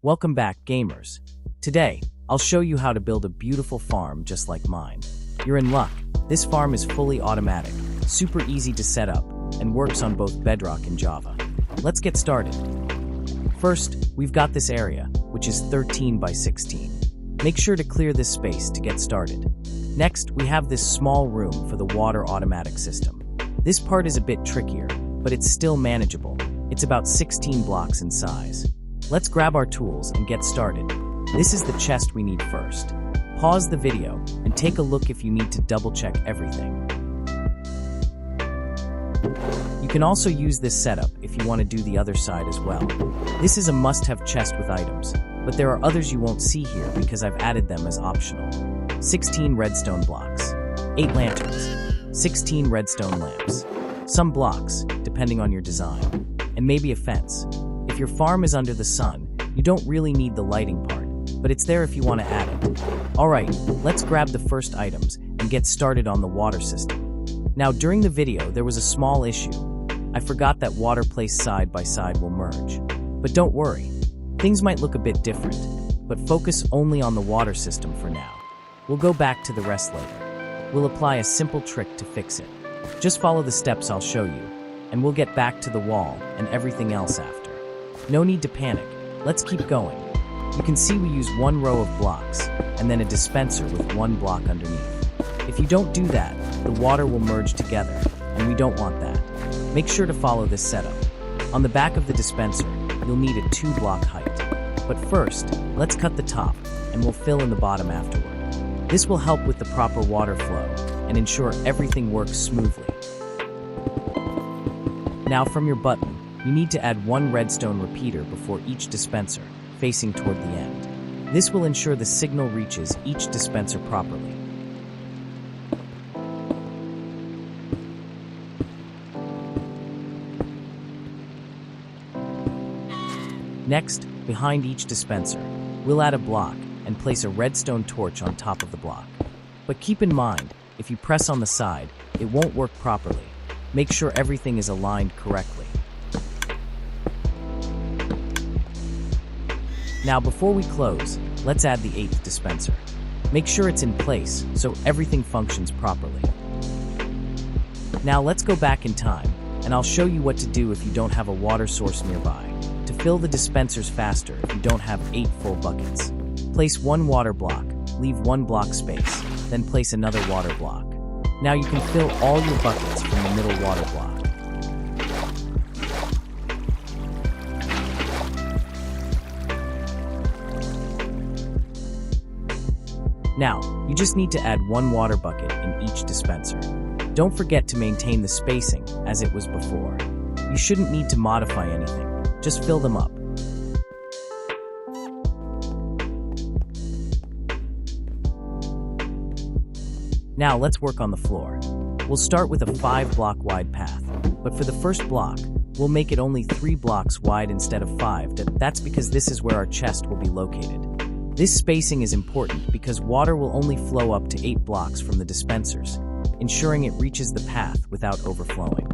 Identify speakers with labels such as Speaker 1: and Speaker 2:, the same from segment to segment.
Speaker 1: Welcome back, gamers. Today, I'll show you how to build a beautiful farm just like mine. You're in luck. This farm is fully automatic, super easy to set up, and works on both Bedrock and Java. Let's get started. First, we've got this area, which is 13 by 16. Make sure to clear this space to get started. Next, we have this small room for the water automatic system. This part is a bit trickier, but it's still manageable. It's about 16 blocks in size. Let's grab our tools and get started. This is the chest we need first. Pause the video and take a look if you need to double-check everything. You can also use this setup if you want to do the other side as well. This is a must-have chest with items, but there are others you won't see here because I've added them as optional. 16 redstone blocks, 8 lanterns, 16 redstone lamps, some blocks, depending on your design, and maybe a fence. If your farm is under the sun, you don't really need the lighting part, but it's there if you want to add it. Alright, let's grab the first items and get started on the water system. Now, during the video, there was a small issue. I forgot that water placed side by side will merge. But don't worry, things might look a bit different, but focus only on the water system for now. We'll go back to the rest later. We'll apply a simple trick to fix it. Just follow the steps I'll show you, and we'll get back to the wall and everything else after. No need to panic, let's keep going. You can see we use one row of blocks, and then a dispenser with one block underneath. If you don't do that, the water will merge together, and we don't want that. Make sure to follow this setup. On the back of the dispenser, you'll need a 2-block height. But first, let's cut the top, and we'll fill in the bottom afterward. This will help with the proper water flow, and ensure everything works smoothly. Now from your button, you need to add one redstone repeater before each dispenser, facing toward the end. This will ensure the signal reaches each dispenser properly. Next, behind each dispenser, we'll add a block and place a redstone torch on top of the block. But keep in mind, if you press on the side, it won't work properly. Make sure everything is aligned correctly. Now before we close, let's add the 8th dispenser. Make sure it's in place so everything functions properly. Now let's go back in time, and I'll show you what to do if you don't have a water source nearby, to fill the dispensers faster if you don't have 8 full buckets. Place one water block, leave one block space, then place another water block. Now you can fill all your buckets from the middle water block. Now, you just need to add one water bucket in each dispenser. Don't forget to maintain the spacing as it was before. You shouldn't need to modify anything, just fill them up. Now let's work on the floor. We'll start with a 5-block wide path, but for the first block, we'll make it only 3 blocks wide instead of 5. That's because this is where our chest will be located. This spacing is important because water will only flow up to 8 blocks from the dispensers, ensuring it reaches the path without overflowing.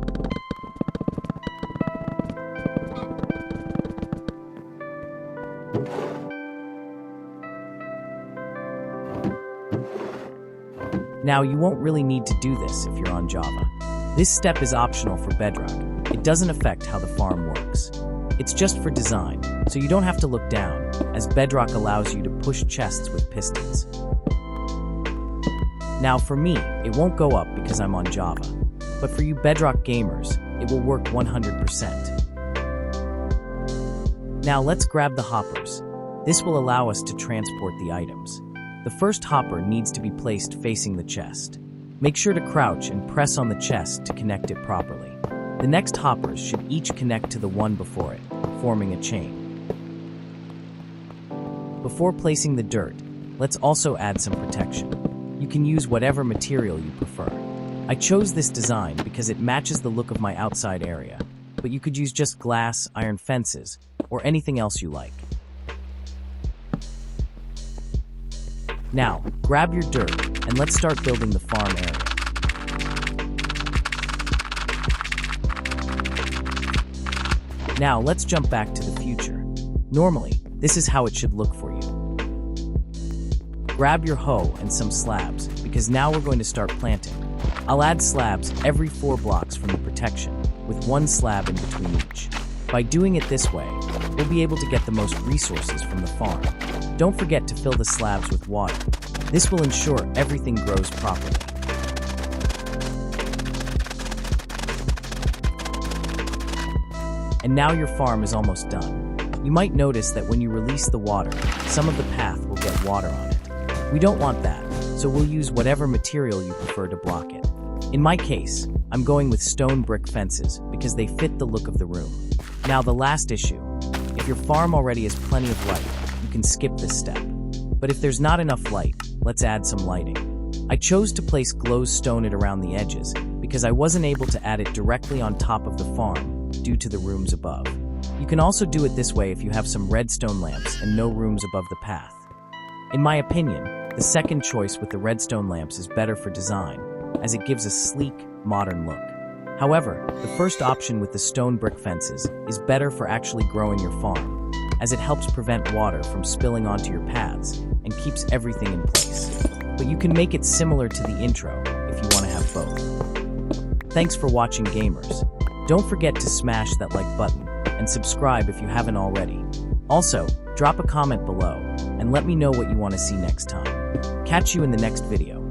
Speaker 1: Now, you won't really need to do this if you're on Java. This step is optional for Bedrock. It doesn't affect how the farm works. It's just for design, so you don't have to look down, as Bedrock allows you to push chests with pistons. Now for me, it won't go up because I'm on Java, but for you Bedrock gamers, it will work 100%. Now let's grab the hoppers. This will allow us to transport the items. The first hopper needs to be placed facing the chest. Make sure to crouch and press on the chest to connect it properly. The next hoppers should each connect to the one before it, forming a chain. Before placing the dirt, let's also add some protection. You can use whatever material you prefer. I chose this design because it matches the look of my outside area, but you could use just glass, iron fences, or anything else you like. Now, grab your dirt, and let's start building the farm area. Now, let's jump back to the future. Normally, This is how it should look for you. Grab your hoe and some slabs, because now we're going to start planting. I'll add slabs every 4 blocks from the protection, with 1 slab in between each. By doing it this way, we'll be able to get the most resources from the farm. Don't forget to fill the slabs with water. This will ensure everything grows properly. And now your farm is almost done. You might notice that when you release the water, some of the path will get water on it. We don't want that, so we'll use whatever material you prefer to block it. In my case, I'm going with stone brick fences because they fit the look of the room. Now the last issue. If your farm already has plenty of light, you can skip this step. But if there's not enough light, let's add some lighting. I chose to place glowstone it around the edges because I wasn't able to add it directly on top of the farm due to the rooms above. You can also do it this way if you have some redstone lamps and no rooms above the path. In my opinion, the second choice with the redstone lamps is better for design, as it gives a sleek, modern look. However, the first option with the stone brick fences is better for actually growing your farm, as it helps prevent water from spilling onto your paths and keeps everything in place. But you can make it similar to the intro if you want to have both. Thanks for watching, gamers. Don't forget to smash that like button and subscribe if you haven't already. Also, drop a comment below and let me know what you want to see next time. Catch you in the next video.